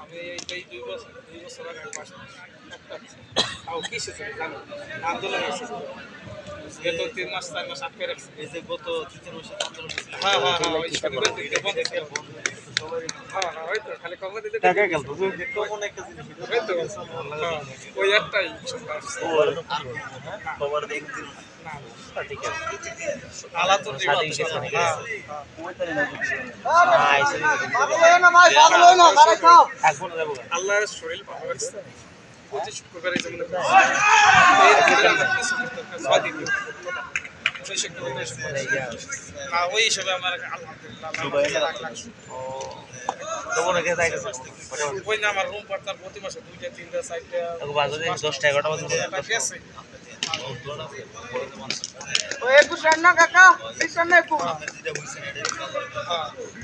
আমি এইটাই 2 বছর আগে পাস তাও কিসে ছিল জানো আন্দোলন এসেছিল গত 3 মাস 4 মাস আটকে রাখছে এই যে গত 3 মাসের আন্দোলন হ্যাঁ হ্যাঁ হ্যাঁ ওই শনিবার থেকে বন্ধ ছিল হ্যাঁ হ্যাঁ ওই তো খালি কমে দিতে টাকা গেল তো কমন একটা জিনিস ওই তো হ্যাঁ ওই একটাই খবর দেখতে না ঠিক আছে আলাতুর দিবাতে হ্যাঁ আল্লাহর শরীর ভালো রাখছে প্রতি শুক্রবারে যেমন না ওই হিসাবে আমার আলহামদুলিল্লাহ ওই না আমার রুম পার্টনার প্রতি মাসে 2টা 3টা 4টা 10টা 11টা বাজে গেছে ওই একটু সামনে কাকা পিছনে একটু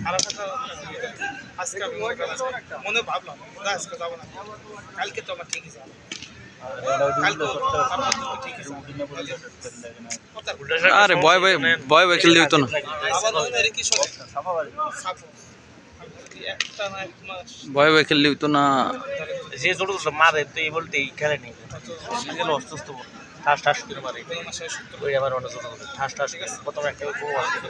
আর একটা আজকে আমি মনে ভাবলাম না আজকে যাব না কালকে তো আমার ঠিকই যাব আরে বয় বয় খেলতে হইতো না বয় খেলতে হইতো না যে ছোট ছোট মারে তো এই বলতে এই খেলে নেই অসুস্থ ঠাস ঠাস করে মারে ওই আবার অনেক ছোট ছোট ঠাস ঠাস প্রথমে একটা খুব অসুস্থ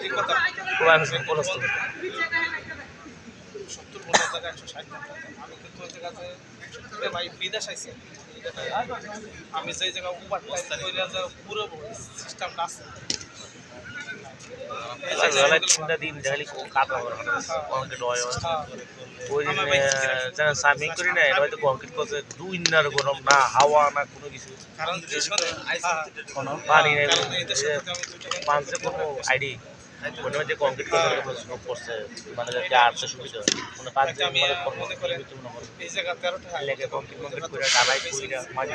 70 টাকা 160 আমি কিন্তু ওই জায়গাতে ভাই বিদেশ আইছি আমি যেই জায়গা উপার পুরো সিস্টেমটা আছে চিন্তা দিন দেখালি কাটা ওই সামিং করি না হয়তো কংক্রিট করছে 2 দিনের গরম না হাওয়া না কোনো কিছু পানি নেই পাঁচে কোনো আইডি মনে হয় যে কংক্রিট করছে মানে আটটা সুবিধা মানে 5 দিন মনে করে এই জায়গা 13টা লেগে কংক্রিট করে ডালাই কইরা মাঝে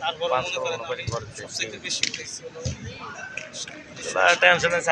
তারপর মনে করেন সবচেয়ে বেশি হইছে টেনশন আছে